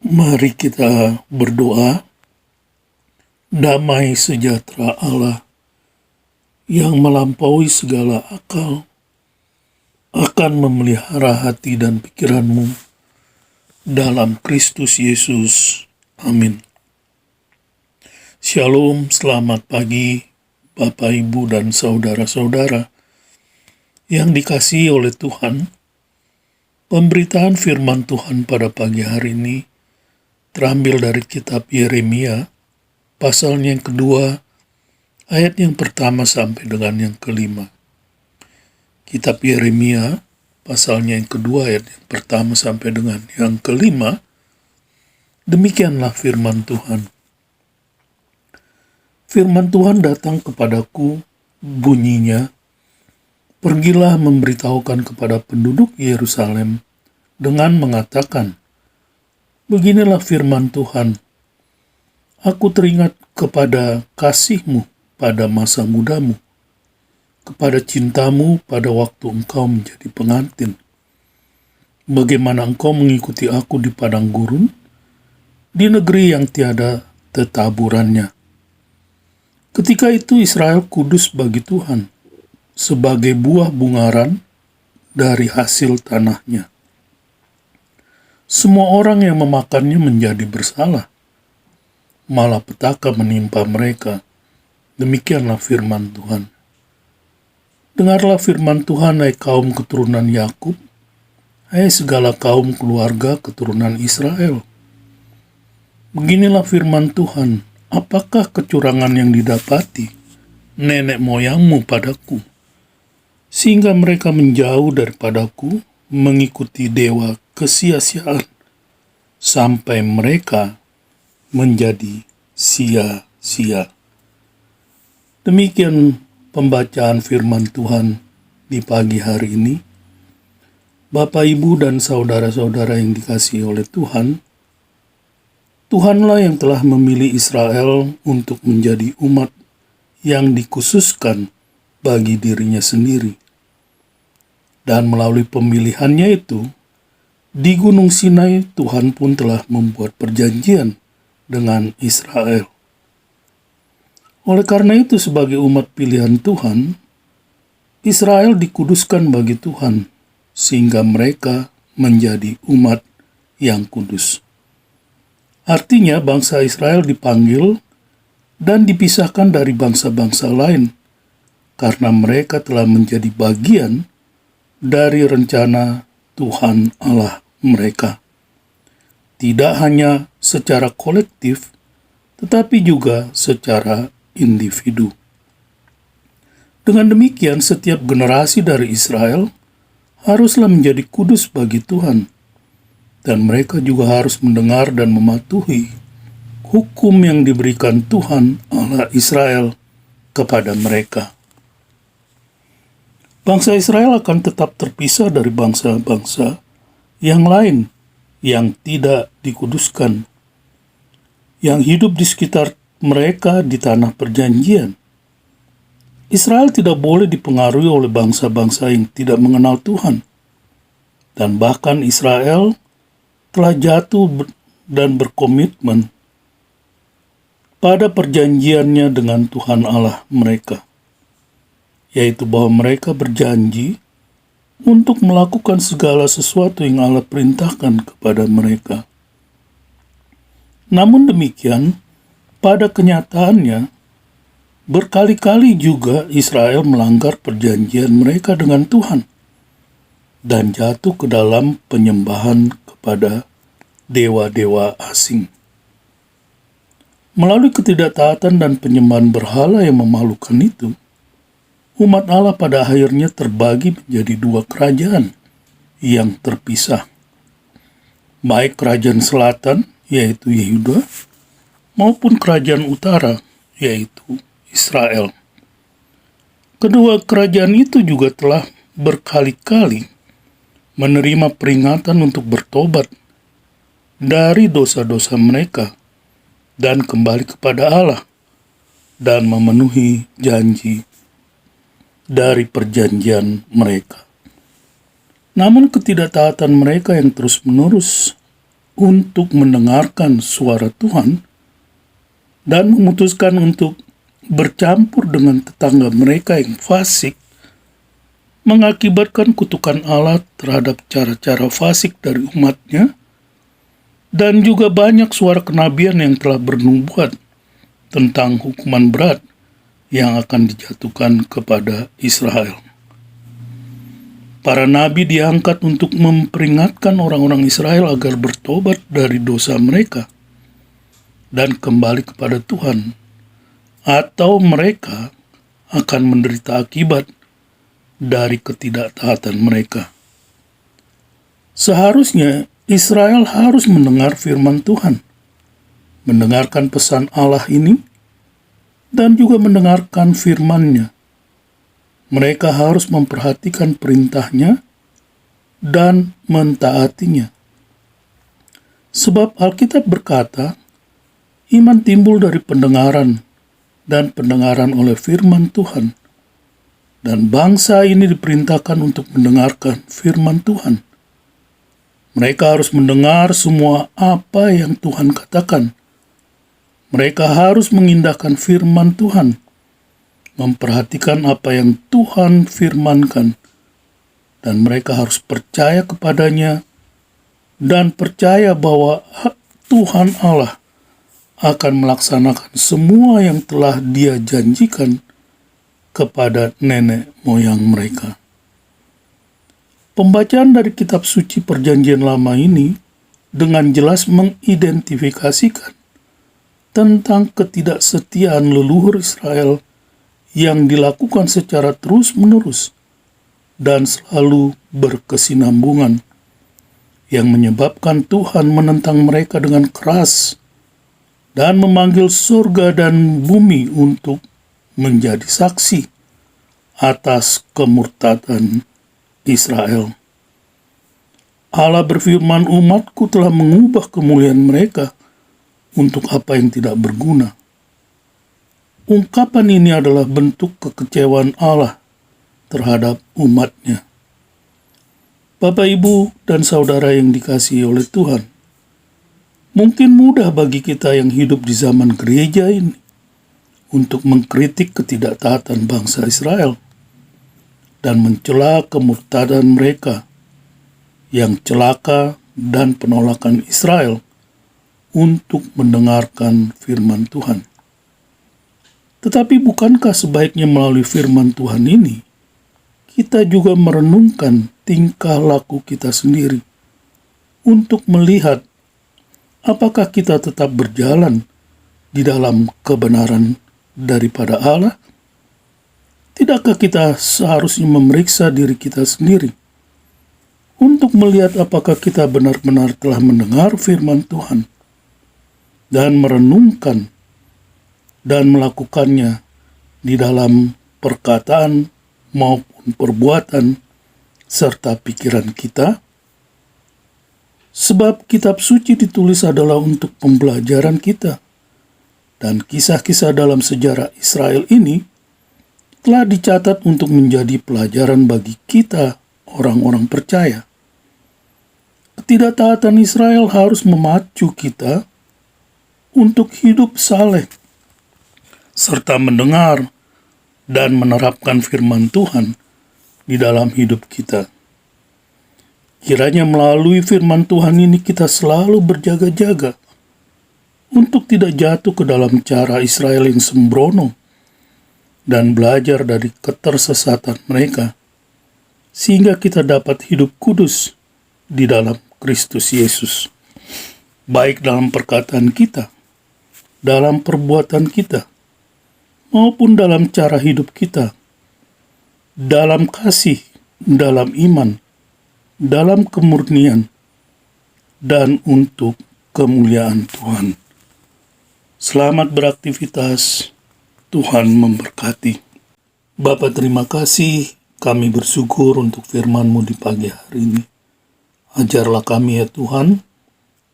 Mari kita berdoa. Damai sejahtera Allah yang melampaui segala akal akan memelihara hati dan pikiranmu dalam Kristus Yesus. Amin. Shalom, selamat pagi Bapak, Ibu, dan saudara-saudara yang dikasihi oleh Tuhan. Pemberitaan firman Tuhan pada pagi hari ini terambil dari kitab Yeremia, pasalnya yang kedua, ayat yang pertama sampai dengan yang kelima. Kitab Yeremia, pasalnya yang kedua, ayat yang pertama sampai dengan yang kelima, demikianlah firman Tuhan. Firman Tuhan datang kepadaku, bunyinya, pergilah memberitahukan kepada penduduk Yerusalem dengan mengatakan, beginilah firman Tuhan, aku teringat kepada kasihmu pada masa mudamu, kepada cintamu pada waktu engkau menjadi pengantin. Bagaimana engkau mengikuti aku di padang gurun, di negeri yang tiada tetaburannya. Ketika itu Israel kudus bagi Tuhan, sebagai buah bungaran dari hasil tanahnya. Semua orang yang memakannya menjadi bersalah, malapetaka menimpa mereka. Demikianlah firman Tuhan. Dengarlah firman Tuhan, hai kaum keturunan Yakub, hai segala kaum keluarga keturunan Israel. Beginilah firman Tuhan, apakah kecurangan yang didapati nenek moyangmu padaku, sehingga mereka menjauh daripadaku, mengikuti dewa kesia-siaan, sampai mereka menjadi sia-sia. Demikian pembacaan firman Tuhan di pagi hari ini. Bapak, Ibu, dan saudara-saudara yang dikasihi oleh Tuhan, Tuhanlah yang telah memilih Israel untuk menjadi umat yang dikhususkan bagi dirinya sendiri. Dan melalui pemilihannya itu, di Gunung Sinai Tuhan pun telah membuat perjanjian dengan Israel. Oleh karena itu, sebagai umat pilihan Tuhan, Israel dikuduskan bagi Tuhan, sehingga mereka menjadi umat yang kudus. Artinya, bangsa Israel dipanggil dan dipisahkan dari bangsa-bangsa lain, karena mereka telah menjadi bagian dari rencana Tuhan Allah mereka. Tidak hanya secara kolektif, tetapi juga secara individu. Dengan demikian, setiap generasi dari Israel haruslah menjadi kudus bagi Tuhan, dan mereka juga harus mendengar dan mematuhi hukum yang diberikan Tuhan Allah Israel kepada mereka. Bangsa Israel akan tetap terpisah dari bangsa-bangsa yang lain yang tidak dikuduskan, yang hidup di sekitar mereka di tanah perjanjian. Israel tidak boleh dipengaruhi oleh bangsa-bangsa yang tidak mengenal Tuhan. Dan bahkan Israel telah jatuh dan berkomitmen pada perjanjiannya dengan Tuhan Allah mereka, yaitu bahwa mereka berjanji untuk melakukan segala sesuatu yang Allah perintahkan kepada mereka. Namun demikian, pada kenyataannya, berkali-kali juga Israel melanggar perjanjian mereka dengan Tuhan dan jatuh ke dalam penyembahan kepada dewa-dewa asing. Melalui ketidaktaatan dan penyembahan berhala yang memalukan itu, umat Allah pada akhirnya terbagi menjadi dua kerajaan yang terpisah. Baik kerajaan selatan, yaitu Yehuda, maupun kerajaan utara, yaitu Israel. Kedua kerajaan itu juga telah berkali-kali menerima peringatan untuk bertobat dari dosa-dosa mereka dan kembali kepada Allah dan memenuhi janji dari perjanjian mereka. Namun ketidaktaatan mereka yang terus-menerus untuk mendengarkan suara Tuhan dan memutuskan untuk bercampur dengan tetangga mereka yang fasik, mengakibatkan kutukan Allah terhadap cara-cara fasik dari umatnya, dan juga banyak suara kenabian yang telah bernubuat tentang hukuman berat yang akan dijatuhkan kepada Israel. Para nabi diangkat untuk memperingatkan orang-orang Israel agar bertobat dari dosa mereka dan kembali kepada Tuhan, atau mereka akan menderita akibat dari ketidaktaatan mereka. Seharusnya Israel harus mendengar firman Tuhan, mendengarkan pesan Allah ini, dan juga mendengarkan firman-Nya. Mereka harus memperhatikan perintahnya dan mentaatinya. Sebab Alkitab berkata, iman timbul dari pendengaran dan pendengaran oleh firman Tuhan. Dan bangsa ini diperintahkan untuk mendengarkan firman Tuhan. Mereka harus mendengar semua apa yang Tuhan katakan. Mereka harus mengindahkan firman Tuhan, memperhatikan apa yang Tuhan firmankan, dan mereka harus percaya kepadanya dan percaya bahwa Tuhan Allah akan melaksanakan semua yang telah Dia janjikan kepada nenek moyang mereka. Pembacaan dari kitab suci Perjanjian Lama ini dengan jelas mengidentifikasikan tentang ketidaksetiaan leluhur Israel yang dilakukan secara terus-menerus dan selalu berkesinambungan, yang menyebabkan Tuhan menentang mereka dengan keras dan memanggil surga dan bumi untuk menjadi saksi atas kemurtadan Israel. Allah berfirman, umatku telah mengubah kemuliaan mereka untuk apa yang tidak berguna. Ungkapan ini adalah bentuk kekecewaan Allah terhadap umatnya. Bapak, Ibu, dan saudara yang dikasihi oleh Tuhan, mungkin mudah bagi kita yang hidup di zaman gereja ini untuk mengkritik ketidaktaatan bangsa Israel dan mencela kemurtadan mereka yang celaka dan penolakan Israel untuk mendengarkan firman Tuhan. Tetapi bukankah sebaiknya melalui firman Tuhan ini, kita juga merenungkan tingkah laku kita sendiri untuk melihat apakah kita tetap berjalan di dalam kebenaran daripada Allah? Tidakkah kita seharusnya memeriksa diri kita sendiri untuk melihat apakah kita benar-benar telah mendengar firman Tuhan dan merenungkan dan melakukannya di dalam perkataan maupun perbuatan serta pikiran kita? Sebab kitab suci ditulis adalah untuk pembelajaran kita, dan kisah-kisah dalam sejarah Israel ini telah dicatat untuk menjadi pelajaran bagi kita orang-orang percaya. Ketidaktaatan Israel harus memacu kita untuk hidup saleh serta mendengar dan menerapkan firman Tuhan di dalam hidup kita. Kiranya melalui firman Tuhan ini kita selalu berjaga-jaga untuk tidak jatuh ke dalam cara Israel yang sembrono dan belajar dari ketersesatan mereka, sehingga kita dapat hidup kudus di dalam Kristus Yesus, baik dalam perkataan kita, dalam perbuatan kita, maupun dalam cara hidup kita, dalam kasih, dalam iman, dalam kemurnian, dan untuk kemuliaan Tuhan. Selamat beraktivitas, Tuhan memberkati. Bapa, terima kasih, kami bersyukur untuk firman-Mu di pagi hari ini. Ajarlah kami ya Tuhan,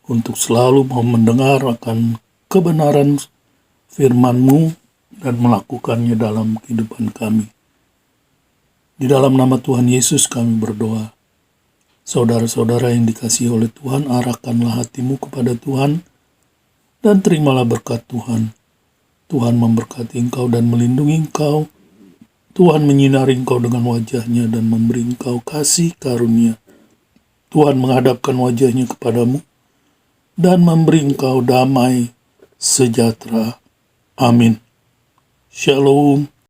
untuk selalu mau mendengar akan kebenaran firman-Mu dan melakukannya dalam kehidupan kami. Di dalam nama Tuhan Yesus kami berdoa. Saudara-saudara yang dikasihi oleh Tuhan, arahkanlah hatimu kepada Tuhan dan terimalah berkat Tuhan. Tuhan memberkati engkau dan melindungi engkau. Tuhan menyinari engkau dengan wajah-Nya dan memberi engkau kasih karunia. Tuhan menghadapkan wajah-Nya kepadamu dan memberi engkau damai sejahtera. Amin. Shalom.